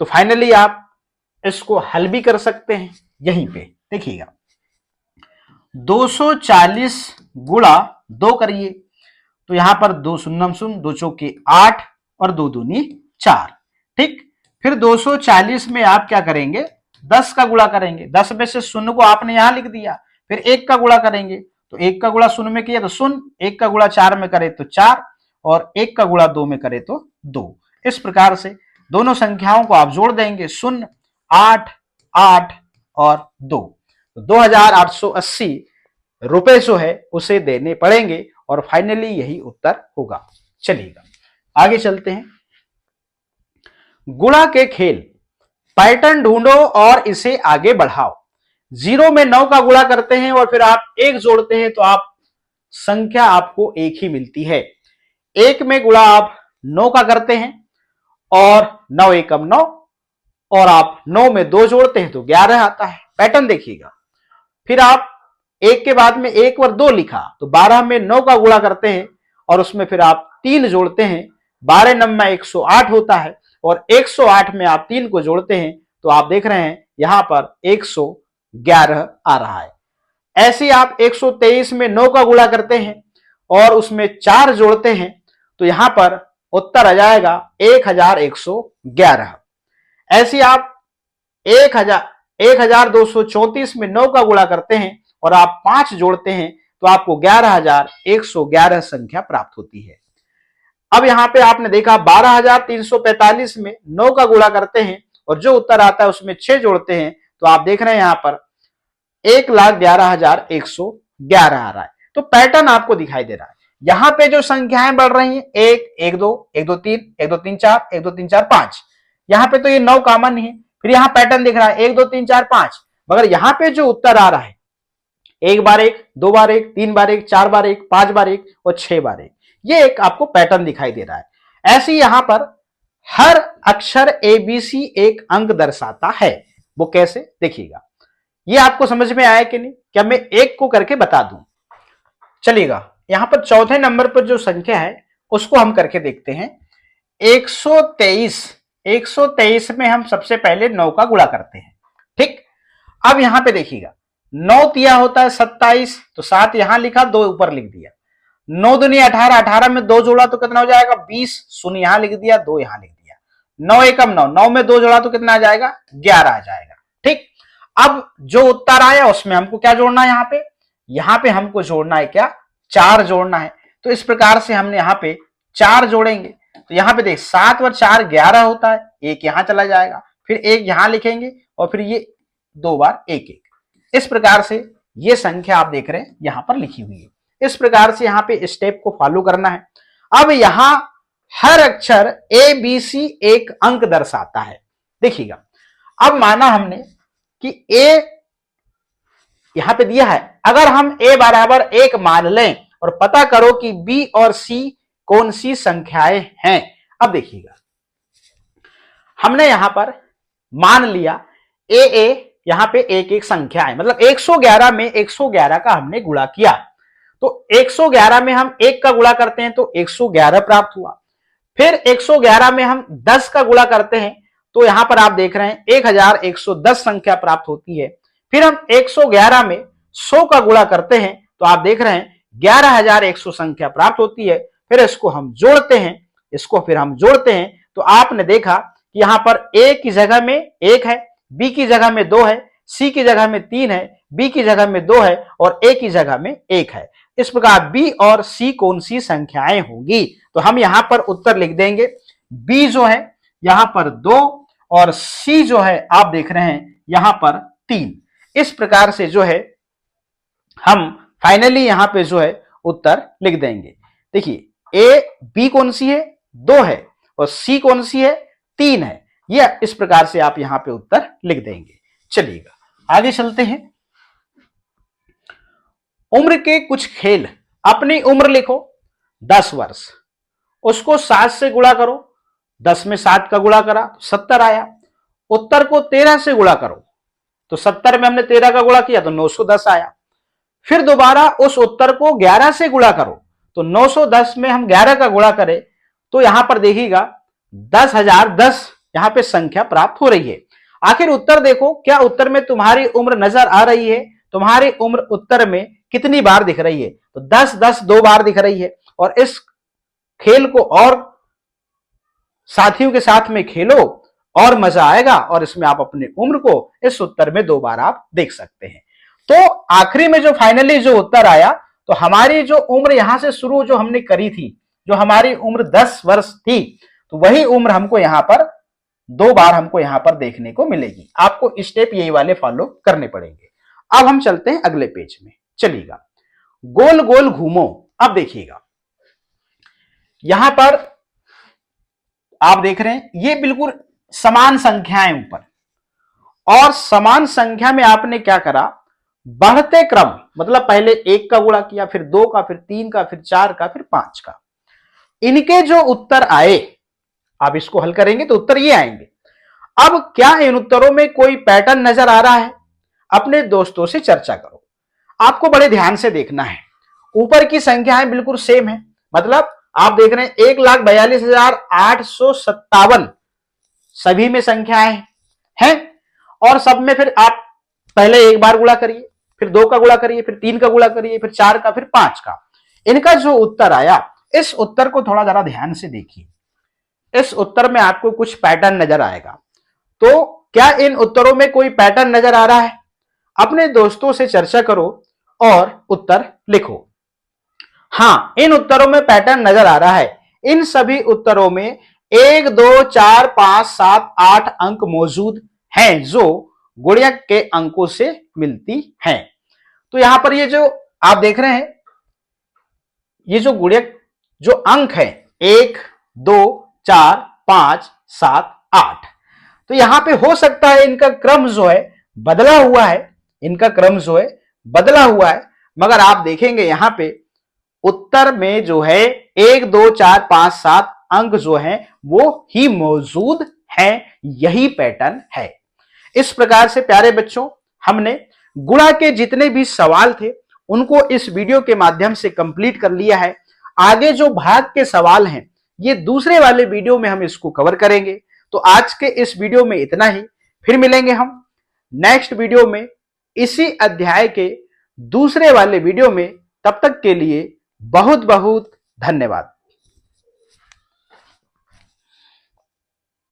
[SPEAKER 1] तो फाइनली आप इसको हल भी कर सकते हैं। यहीं पे देखिएगा 240 गुणा 2 करिए तो यहां पर 2 शून्य शून्य, 2 चौके 8 और 2 दूनी 4। ठीक, फिर 240 में आप क्या करेंगे, 10 का गुणा करेंगे। 10 में से शून्य को आपने यहां लिख दिया, फिर 1 का गुणा करेंगे तो 1 का गुणा शून्य में किया तो शून्य, 1 का गुणा 4 में करे तो 4 और 1 का गुणा 2 में करे तो 2। इस प्रकार से दोनों संख्याओं को आप जोड़ देंगे, 0, 8, 8 और 2। तो 2880 रुपए जो है उसे देने पड़ेंगे और फाइनली यही उत्तर होगा। चलिएगा आगे चलते हैं। गुणा के खेल, पैटर्न ढूंढो और इसे आगे बढ़ाओ। 0 में 9 का गुणा करते हैं और फिर आप 1 जोड़ते हैं तो आप संख्या आपको 1 ही मिलती है। 1 में गुणा आप 9 का करते हैं और 9 एकम 9 और आप 9 में 2 जोड़ते हैं तो 11 आता है। पैटर्न देखिएगा, फिर आप 1 के बाद में 1 और 2 लिखा तो 12 में 9 का गुणा करते हैं और उसमें फिर आप 3 जोड़ते हैं, 12 9 में 108 होता है और 108 में आप 3 को जोड़ते हैं तो आप देख रहे हैं यहां पर 111 आ रहा है। ऐसे ही आप 123 में 9 का गुणा करते हैं और उसमें 4 जोड़ते हैं तो यहां पर उत्तर आ जाएगा 1111। ऐसे आप 1234 में 9 का गुणा करते हैं और आप 5 जोड़ते हैं तो आपको 11111 संख्या प्राप्त होती है। अब यहां पे आपने देखा 12345 में 9 का गुणा करते हैं और जो उत्तर आता है उसमें 6 जोड़ते हैं तो आप देख रहे हैं यहां पर 1,11,111 आ रहा है। तो पैटर्न आपको दिखाई दे रहा है। यहां पे जो संख्याएं बढ़ रही हैं 1, 1, 2, 1, 2, 3, 1, 2, 3, 4, 1, 2, 3, 4, 5, यहां पे तो ये 9 कॉमन है। फिर यहां पैटर्न दिख रहा है 1, 2, 3, 4, 5, मगर यहां पे जो उत्तर आ रहा है 1 बार 1, 2 बार 1, 3 बार 1, 4 बार 1, 5 बार 1 और 6 बार 1, ये एक आपको पैटर्न दिखाई दे रहा है। ऐसे ही यहां पर हर अक्षर ABC एक अंक दर्शाता है। वो कैसे देखिएगा, ये आपको समझ में आया कि नहीं? क्या मैं एक को करके बता दूं? चलिएगा यहां पर चौथे नंबर पर जो संख्या है उसको हम करके देखते हैं। 123 में हम सबसे पहले 9 का गुणा करते हैं। ठीक, अब यहां पे देखिएगा 9 तिया होता है 27, तो 7 यहां लिखा, 2 ऊपर लिख दिया। 9 दूनी 18, 18 में 2 जोड़ा तो कितना हो जाएगा 20, शून्य यहां लिख दिया, 2 यहां लिख दिया। 9 एकम 9, 9 में 2 जोड़ा तो कितना आ जाएगा 11 आ जाएगा। ठीक, अब जो उत्तर आया उसमें हमको क्या जोड़ना है, यहां पे हमको जोड़ना है क्या, 4 जोड़ना है। तो इस प्रकार से हमने यहां पे 4 जोड़ेंगे तो यहां पे देख 7 और 4 11 होता है, 1 यहां चला जाएगा, फिर 1 यहां लिखेंगे और फिर ये 2 बार 1 1। इस प्रकार से ये संख्या आप देख रहे हैं यहां पर लिखी हुई है। इस प्रकार से यहां पे स्टेप को फॉलो करना है। अब यहां हर अक्षर ABC एक अंक दर्शाता है। देखिएगा, अब माना हमने कि A यहां पे दिया है, अगर हम A बराबर 1 मान लें और पता करो कि B और C कौन सी संख्याएं हैं। अब देखिएगा, हमने यहां पर मान लिया A यहां पे एक संख्या है, मतलब 111 में 111 का हमने गुणा किया तो 111 में हम 1 का गुणा करते हैं तो 111 प्राप्त हुआ। फिर 111 में हम 10 का गुणा करते हैं तो यहां पर आप देख रहे हैं 1110 संख्या प्राप्त होती है। फिर हम 111 में 100 का गुणा करते हैं तो आप देख रहे हैं 11100 संख्या प्राप्त होती है। फिर इसको हम जोड़ते हैं, तो आपने देखा कि यहां पर A की जगह में 1 है, B की जगह में 2 है, C की जगह में 3 है, B की जगह में 2 है और A की जगह में 1 है। इस प्रकार B और C कौन सी संख्याएं होंगी, तो हम यहां पर उत्तर लिख देंगे। B जो है यहां पर 2 और C जो है आप देख रहे हैं यहां पर 3। इस प्रकार से जो है हम फाइनली यहां पे जो है उत्तर लिख देंगे। देखिए A B कौन सी है 2 है और C कौन सी है 3 है। यह इस प्रकार से आप यहां पे उत्तर लिख देंगे। चलिएगा आगे चलते हैं। उम्र के कुछ खेल, अपनी उम्र लिखो 10 वर्ष, उसको 7 से गुणा करो, 10 में 7 का गुणा करा तो 70 आया। उत्तर को 13 से गुणा करो, तो 70 में हमने 13 का गुणा किया तो 910 आया। फिर दोबारा उस उत्तर को 11 से गुणा करो, तो 910 में हम 11 का गुणा करें तो यहां पर देखिएगा 10,010 यहां पे संख्या प्राप्त हो रही है। आखिर उत्तर देखो, क्या उत्तर में तुम्हारी उम्र नजर आ रही है? तुम्हारी उम्र उत्तर में कितनी बार दिख रही है? तो 10 10 2 बार दिख रही है। और इस खेल को और साथियों के साथ में खेलो और मजा आएगा, और इसमें आप अपनी उम्र को इस उत्तर में 2 बार आप देख सकते हैं। तो आखिरी में जो फाइनली जो उत्तर आया, तो हमारी जो उम्र यहां से शुरू जो हमने करी थी, जो हमारी उम्र 10 वर्ष थी, तो वही उम्र हमको यहां पर 2 बार हमको यहां पर देखने को मिलेगी। आपको स्टेप यही वाले फॉलो करने पड़ेंगे। अब हम चलते हैं अगले पेज में, चलिएगा। गोल गोल घूमो। अब देखिएगा यहां पर आप देख रहे हैं ये बिल्कुल समान संख्याएं ऊपर, और समान संख्या में आपने क्या करा, बढ़ते क्रम, मतलब पहले 1 का गुणा किया, फिर 2 का, फिर 3 का, फिर 4 का, फिर 5 का। इनके जो उत्तर आए, आप इसको हल करेंगे तो उत्तर ये आएंगे। अब क्या इन उत्तरों में कोई पैटर्न नजर आ रहा है? अपने दोस्तों से चर्चा करो। आपको बड़े ध्यान से देखना है, ऊपर की संख्याएं बिल्कुल सेम है, मतलब आप देख रहे हैं 1,42,857 सभी में संख्याएं हैं, और सब में फिर आप पहले 1 बार गुणा करिए, फिर 2 का गुणा करिए, फिर 3 का गुणा करिए, फिर 4 का, फिर 5 का। इनका जो उत्तर आया, इस उत्तर को थोड़ा जरा ध्यान से देखिए। इस उत्तर में आपको कुछ पैटर्न नजर आएगा। तो क्या इन उत्तरों में कोई पैटर्न नजर आ रहा है? अपने दोस्तों से चर्चा करो और उत्तर लिखो। हाँ, इन उत्तरों में पैटर्न नजर आ रहा है। इन सभी उत्तरों में 1 2 4 5 7 8 अंक मौजूद हैं, जो गुणक के अंकों से मिलती हैं। तो यहां पर ये जो आप देख रहे हैं, ये जो गुणक जो अंक है 1 2 4 5 7 8, तो यहां पे हो सकता है इनका क्रम जो है बदला हुआ है, इनका क्रम जो है बदला हुआ है, मगर आप देखेंगे यहां पे उत्तर में जो है 1 2 4 5 7 अंक जो है वो ही मौजूद हैं, यही पैटर्न है। इस प्रकार से प्यारे बच्चों, हमने गुणा के जितने भी सवाल थे उनको इस वीडियो के माध्यम से कंप्लीट कर लिया है। आगे जो भाग के सवाल हैं ये दूसरे वाले वीडियो में हम इसको कवर करेंगे। तो आज के इस वीडियो में इतना ही, फिर मिलेंगे हम नेक्स्ट वीडियो में इसी अध्याय के दूसरे वाले वीडियो में। तब तक के लिए बहुत बहुत धन्यवाद।